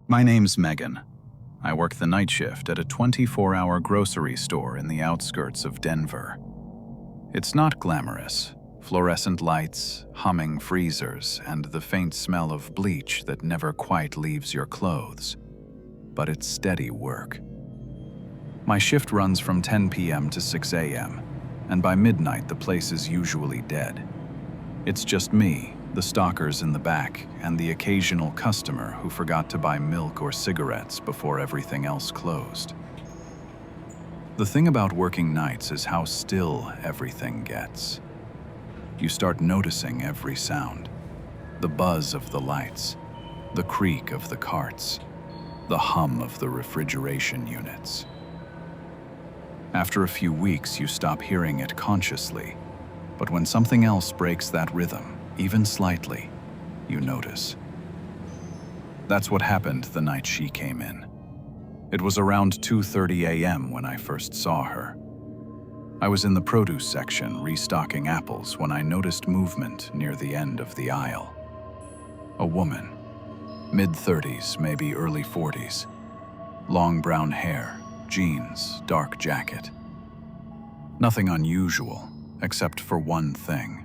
My name's Megan. I work the night shift at a 24-hour grocery store in the outskirts of Denver. It's not glamorous. Fluorescent lights, humming freezers, and the faint smell of bleach that never quite leaves your clothes. But it's steady work. My shift runs from 10 p.m. to 6 a.m., and by midnight the place is usually dead. It's just me, the stalkers in the back, and the occasional customer who forgot to buy milk or cigarettes before everything else closed. The thing about working nights is how still everything gets. You start noticing every sound. The buzz of the lights, the creak of the carts, the hum of the refrigeration units. After a few weeks, you stop hearing it consciously, but when something else breaks that rhythm, even slightly, you notice. That's what happened the night she came in. It was around 2:30 a.m. when I first saw her. I was in the produce section restocking apples when I noticed movement near the end of the aisle. A woman, mid-30s, maybe early 40s. Long brown hair, jeans, dark jacket. Nothing unusual, except for one thing.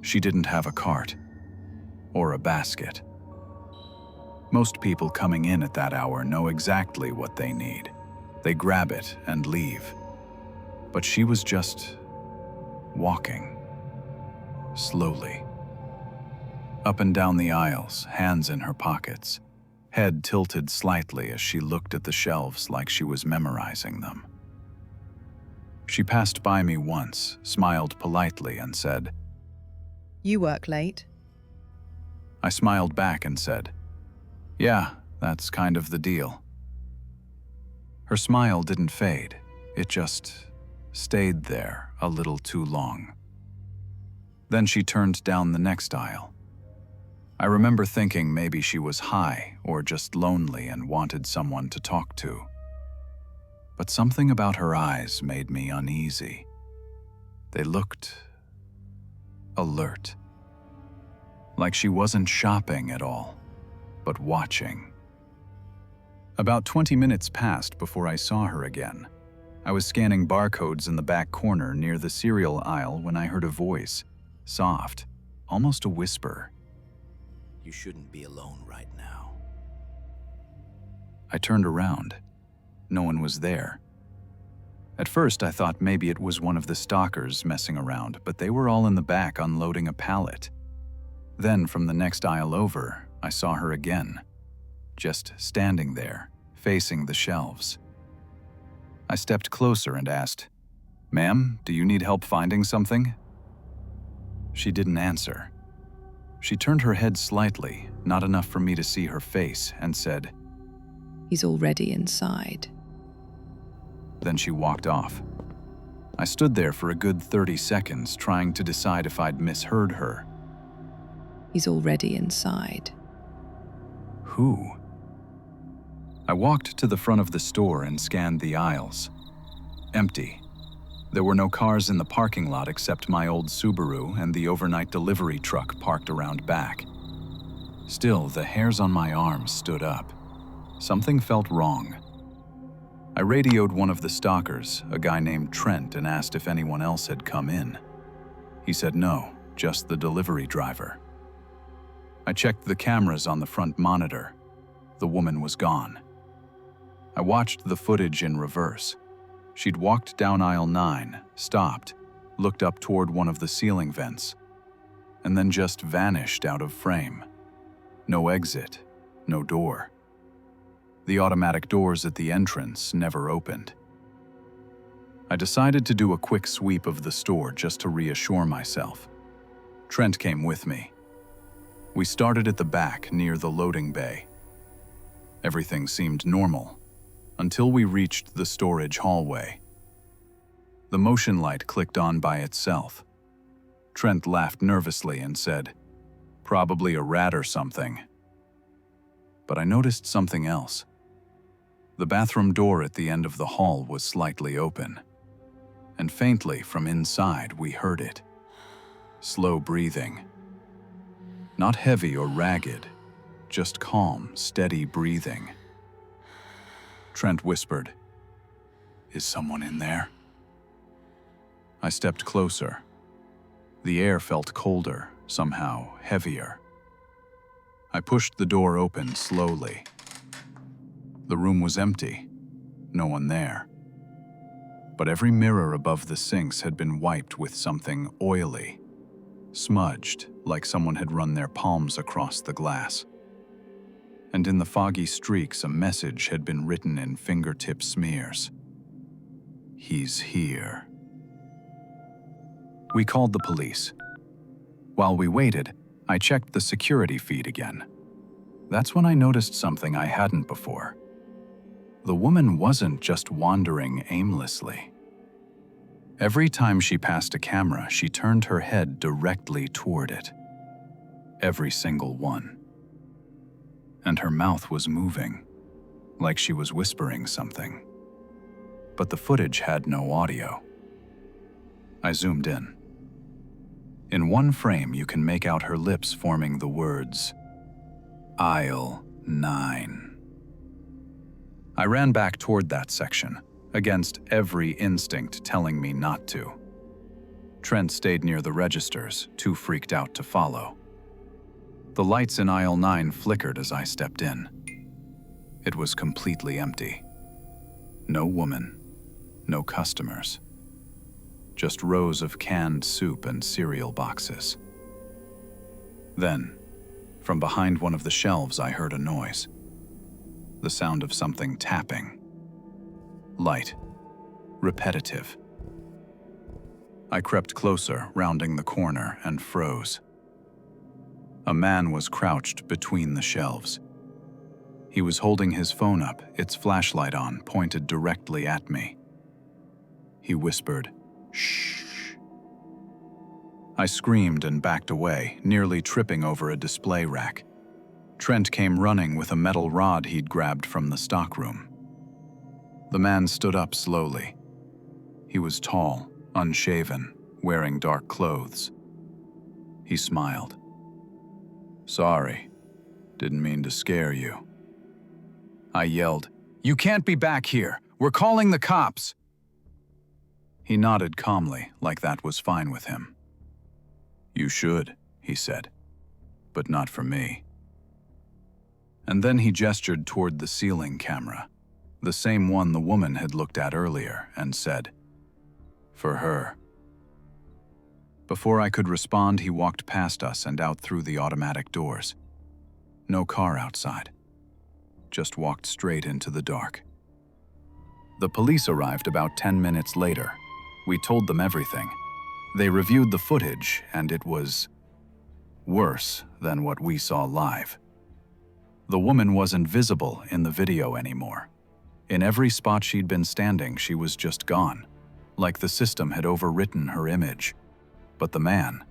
She didn't have a cart or a basket. Most people coming in at that hour know exactly what they need. They grab it and leave. But she was just walking, slowly. Up and down the aisles, hands in her pockets, head tilted slightly as she looked at the shelves like she was memorizing them. She passed by me once, smiled politely, and said, "You work late?" I smiled back and said, "Yeah, that's kind of the deal." Her smile didn't fade, it just stayed there a little too long. Then she turned down the next aisle. I remember thinking maybe she was high or just lonely and wanted someone to talk to. But something about her eyes made me uneasy. They looked alert. Like she wasn't shopping at all, but watching. About 20 minutes passed before I saw her again. I was scanning barcodes in the back corner near the cereal aisle when I heard a voice, soft, almost a whisper. "You shouldn't be alone right now." I turned around. No one was there. At first, I thought maybe it was one of the stalkers messing around, but they were all in the back unloading a pallet. Then, from the next aisle over, I saw her again, just standing there, facing the shelves. I stepped closer and asked, "Ma'am, do you need help finding something?" She didn't answer. She turned her head slightly, not enough for me to see her face, and said, "He's already inside." Then she walked off. I stood there for a good 30 seconds trying to decide if I'd misheard her. "He's already inside." Who? I walked to the front of the store and scanned the aisles. Empty. There were no cars in the parking lot except my old Subaru and the overnight delivery truck parked around back. Still, the hairs on my arms stood up. Something felt wrong. I radioed one of the stalkers, a guy named Trent, and asked if anyone else had come in. He said no, just the delivery driver. I checked the cameras on the front monitor. The woman was gone. I watched the footage in reverse. She'd walked down aisle 9, stopped, looked up toward one of the ceiling vents, and then just vanished out of frame. No exit, no door. The automatic doors at the entrance never opened. I decided to do a quick sweep of the store just to reassure myself. Trent came with me. We started at the back near the loading bay. Everything seemed normal until we reached the storage hallway. The motion light clicked on by itself. Trent laughed nervously and said, "Probably a rat or something." But I noticed something else. The bathroom door at the end of the hall was slightly open, and faintly from inside we heard it. Slow breathing. Not heavy or ragged, just calm, steady breathing. Trent whispered, "Is someone in there?" I stepped closer. The air felt colder, somehow heavier. I pushed the door open slowly. The room was empty, no one there. But every mirror above the sinks had been wiped with something oily, smudged like someone had run their palms across the glass. And in the foggy streaks, a message had been written in fingertip smears. "He's here." We called the police. While we waited, I checked the security feed again. That's when I noticed something I hadn't before. The woman wasn't just wandering aimlessly. Every time she passed a camera, she turned her head directly toward it. Every single one. And her mouth was moving, like she was whispering something. But the footage had no audio. I zoomed in. In one frame, you can make out her lips forming the words, "Aisle 9." I ran back toward that section, against every instinct telling me not to. Trent stayed near the registers, too freaked out to follow. The lights in aisle 9 flickered as I stepped in. It was completely empty. No woman, no customers. Just rows of canned soup and cereal boxes. Then, from behind one of the shelves, I heard a noise. The sound of something tapping. Light. Repetitive. I crept closer, rounding the corner, and froze. A man was crouched between the shelves. He was holding his phone up, its flashlight on, pointed directly at me. He whispered, "Shh." I screamed and backed away, nearly tripping over a display rack. Trent came running with a metal rod he'd grabbed from the stockroom. The man stood up slowly. He was tall, unshaven, wearing dark clothes. He smiled. "Sorry, didn't mean to scare you." I yelled, "You can't be back here! We're calling the cops!" He nodded calmly, like that was fine with him. "You should," he said, "but not for me." And then he gestured toward the ceiling camera, the same one the woman had looked at earlier, and said, "For her." Before I could respond, he walked past us and out through the automatic doors. No car outside. Just walked straight into the dark. The police arrived about 10 minutes later. We told them everything. They reviewed the footage, and it was worse than what we saw live. The woman wasn't visible in the video anymore. In every spot she'd been standing, she was just gone, like the system had overwritten her image. But the man,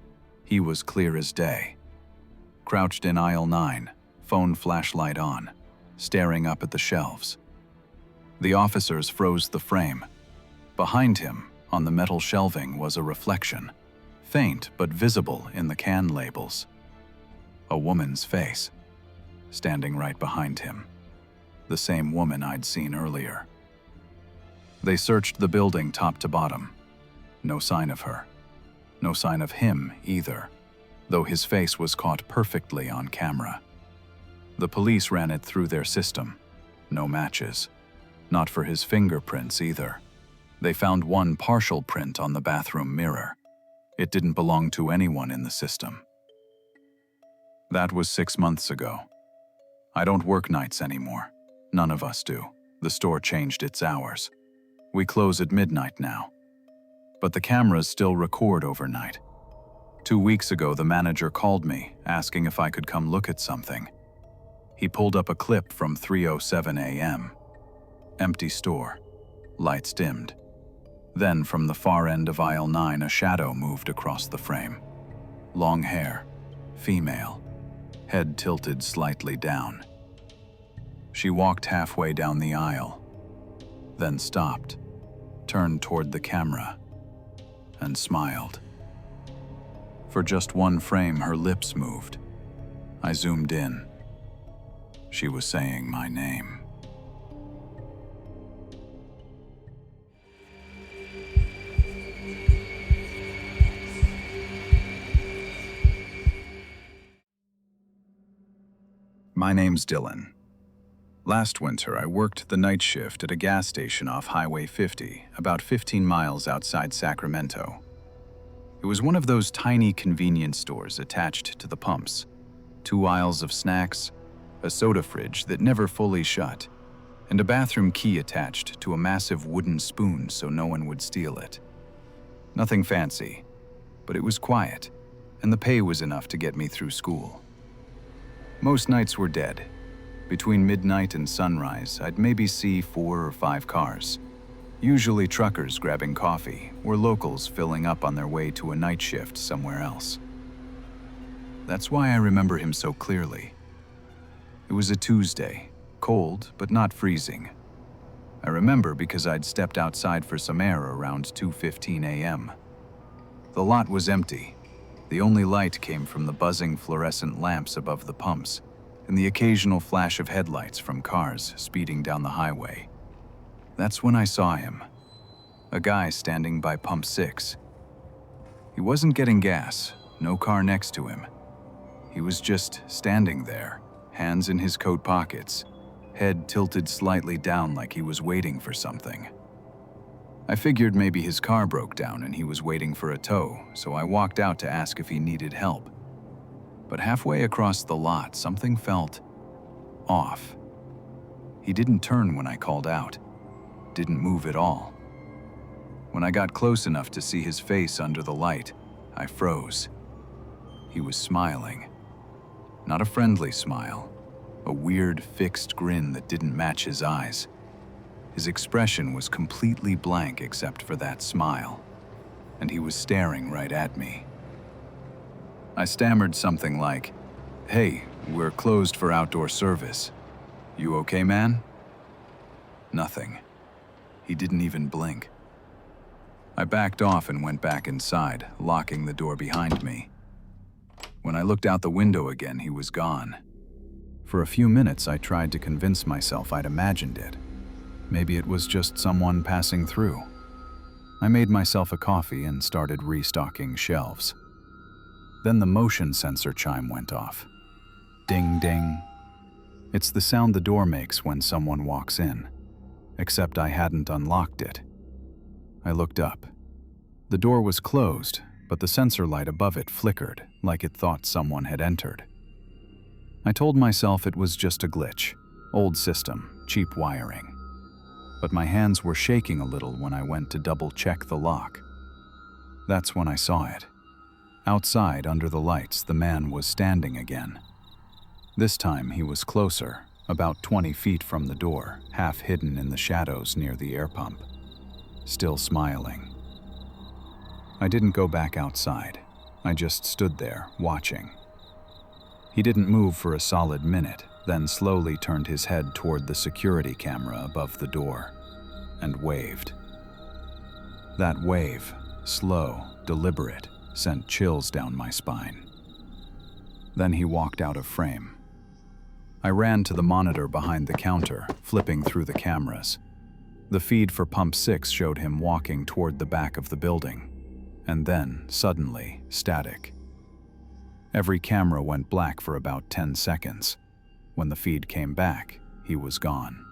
he was clear as day. Crouched in aisle 9, phone flashlight on, staring up at the shelves. The officers froze the frame. Behind him, on the metal shelving, was a reflection, faint but visible in the can labels. A woman's face, standing right behind him. The same woman I'd seen earlier. They searched the building top to bottom. No sign of her. No sign of him either, though his face was caught perfectly on camera. The police ran it through their system. No matches. Not for his fingerprints either. They found one partial print on the bathroom mirror. It didn't belong to anyone in the system. That was 6 months ago. I don't work nights anymore. None of us do. The store changed its hours. We close at midnight now. But the cameras still record overnight. 2 weeks ago, the manager called me, asking if I could come look at something. He pulled up a clip from 3:07 a.m. Empty store. Lights dimmed. Then, from the far end of aisle 9, a shadow moved across the frame. Long hair. Female. Head tilted slightly down. She walked halfway down the aisle, then stopped, turned toward the camera, and smiled. For just one frame, her lips moved. I zoomed in. She was saying my name. My name's Dylan. Last winter, I worked the night shift at a gas station off Highway 50, about 15 miles outside Sacramento. It was one of those tiny convenience stores attached to the pumps. 2 aisles of snacks, a soda fridge that never fully shut, and a bathroom key attached to a massive wooden spoon so no one would steal it. Nothing fancy, but it was quiet, and the pay was enough to get me through school. Most nights were dead. Between midnight and sunrise, I'd maybe see 4 or 5 cars. Usually truckers grabbing coffee, or locals filling up on their way to a night shift somewhere else. That's why I remember him so clearly. It was a Tuesday, cold but not freezing. I remember because I'd stepped outside for some air around 2:15 a.m. The lot was empty. The only light came from the buzzing fluorescent lamps above the pumps and the occasional flash of headlights from cars speeding down the highway. That's when I saw him, a guy standing by pump 6. He wasn't getting gas, no car next to him. He was just standing there, hands in his coat pockets, head tilted slightly down like he was waiting for something. I figured maybe his car broke down and he was waiting for a tow, so I walked out to ask if he needed help. But halfway across the lot, something felt off. He didn't turn when I called out, didn't move at all. When I got close enough to see his face under the light, I froze. He was smiling. Not a friendly smile, a weird, fixed grin that didn't match his eyes. His expression was completely blank except for that smile, and he was staring right at me. I stammered something like, "Hey, we're closed for outdoor service. You okay, man?" Nothing. He didn't even blink. I backed off and went back inside, locking the door behind me. When I looked out the window again, he was gone. For a few minutes, I tried to convince myself I'd imagined it. Maybe it was just someone passing through. I made myself a coffee and started restocking shelves. Then the motion sensor chime went off. Ding, ding. It's the sound the door makes when someone walks in, except I hadn't unlocked it. I looked up. The door was closed, but the sensor light above it flickered like it thought someone had entered. I told myself it was just a glitch, old system, cheap wiring. But my hands were shaking a little when I went to double-check the lock. That's when I saw it. Outside, under the lights, the man was standing again. This time he was closer, about 20 feet from the door, half hidden in the shadows near the air pump, still smiling. I didn't go back outside. I just stood there, watching. He didn't move for a solid minute, then slowly turned his head toward the security camera above the door and waved. That wave, slow, deliberate, sent chills down my spine. Then he walked out of frame. I ran to the monitor behind the counter, flipping through the cameras. The feed for Pump 6 showed him walking toward the back of the building, and then, suddenly, static. Every camera went black for about 10 seconds. When the feed came back, he was gone.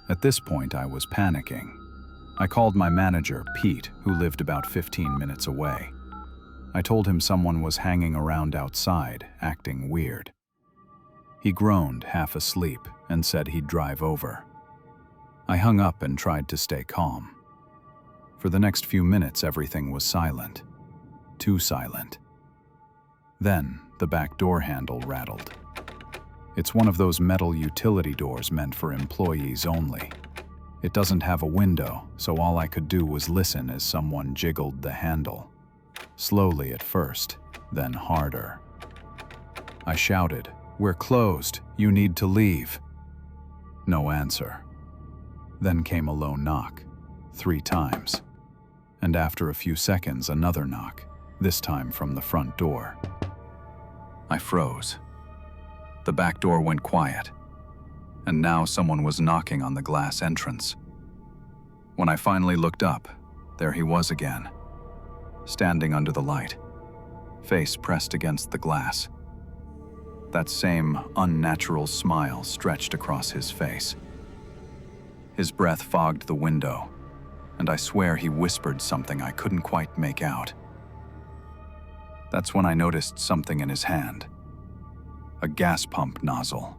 At this point, I was panicking. I called my manager, Pete, who lived about 15 minutes away. I told him someone was hanging around outside, acting weird. He groaned, half asleep, and said he'd drive over. I hung up and tried to stay calm. For the next few minutes, everything was silent. Too silent. Then, the back door handle rattled. It's one of those metal utility doors meant for employees only. It doesn't have a window, so all I could do was listen as someone jiggled the handle. Slowly at first, then harder. I shouted, "We're closed. You need to leave." No answer. Then came a low knock, 3 times. And after a few seconds, another knock, this time from the front door. I froze. The back door went quiet, and now someone was knocking on the glass entrance. When I finally looked up, there he was again, standing under the light, face pressed against the glass. That same unnatural smile stretched across his face. His breath fogged the window, and I swear he whispered something I couldn't quite make out. That's when I noticed something in his hand. A gas pump nozzle.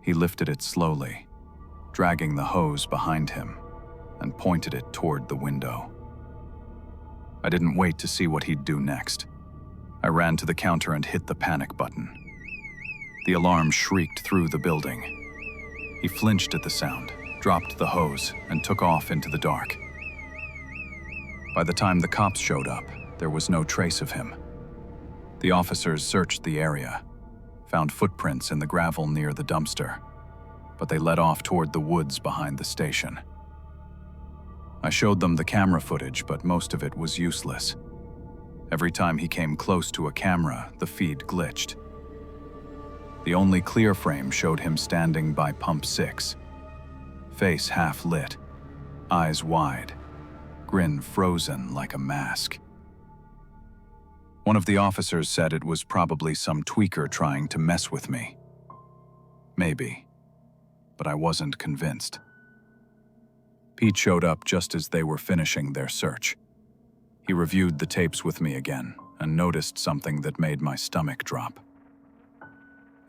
He lifted it slowly, dragging the hose behind him, and pointed it toward the window. I didn't wait to see what he'd do next. I ran to the counter and hit the panic button. The alarm shrieked through the building. He flinched at the sound, dropped the hose, and took off into the dark. By the time the cops showed up, there was no trace of him. The officers searched the area, found footprints in the gravel near the dumpster, but they led off toward the woods behind the station. I showed them the camera footage, but most of it was useless. Every time he came close to a camera, the feed glitched. The only clear frame showed him standing by pump 6, face half lit, eyes wide, grin frozen like a mask. One of the officers said it was probably some tweaker trying to mess with me. Maybe, but I wasn't convinced. Pete showed up just as they were finishing their search. He reviewed the tapes with me again and noticed something that made my stomach drop.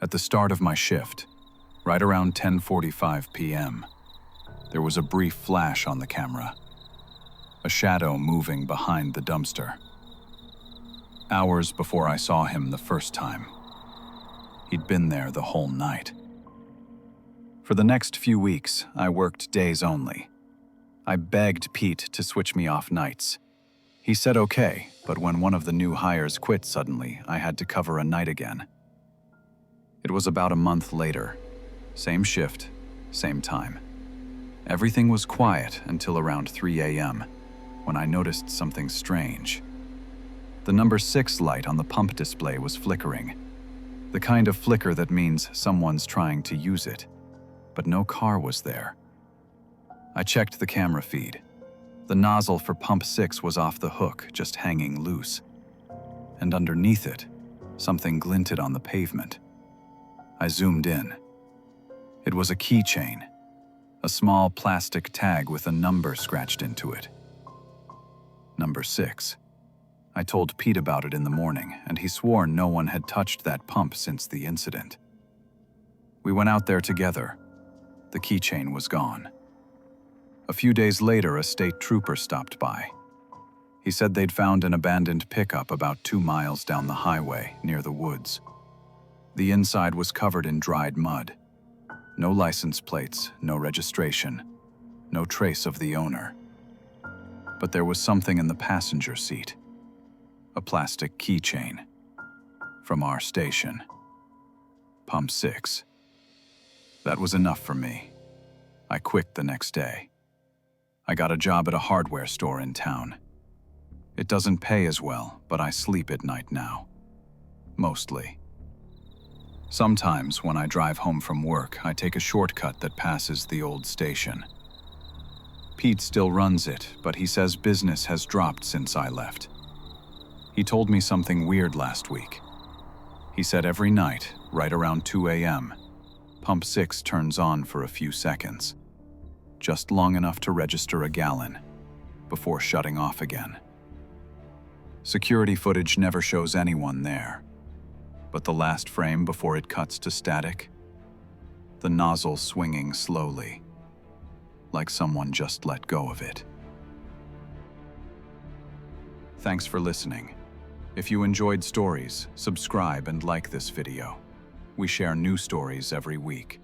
At the start of my shift, right around 10:45 p.m., there was a brief flash on the camera, a shadow moving behind the dumpster. Hours before I saw him the first time. He'd been there the whole night. For the next few weeks, I worked days only. I begged Pete to switch me off nights. He said okay, but when one of the new hires quit suddenly, I had to cover a night again. It was about a month later. Same shift, same time. Everything was quiet until around 3 a.m., when I noticed something strange. The number 6 light on the pump display was flickering. The kind of flicker that means someone's trying to use it. But no car was there. I checked the camera feed. The nozzle for pump 6 was off the hook, just hanging loose. And underneath it, something glinted on the pavement. I zoomed in. It was a keychain, a small plastic tag with a number scratched into it. Number 6. I told Pete about it in the morning, and he swore no one had touched that pump since the incident. We went out there together. The keychain was gone. A few days later, a state trooper stopped by. He said they'd found an abandoned pickup about 2 miles down the highway, near the woods. The inside was covered in dried mud. No license plates, no registration, no trace of the owner. But there was something in the passenger seat. A plastic keychain. From our station. Pump 6. That was enough for me. I quit the next day. I got a job at a hardware store in town. It doesn't pay as well, but I sleep at night now. Mostly. Sometimes when I drive home from work, I take a shortcut that passes the old station. Pete still runs it, but he says business has dropped since I left. He told me something weird last week. He said every night, right around 2 a.m., Pump 6 turns on for a few seconds, just long enough to register a gallon, before shutting off again. Security footage never shows anyone there, but the last frame before it cuts to static, the nozzle swinging slowly, like someone just let go of it. Thanks for listening. If you enjoyed stories, subscribe and like this video. We share new stories every week.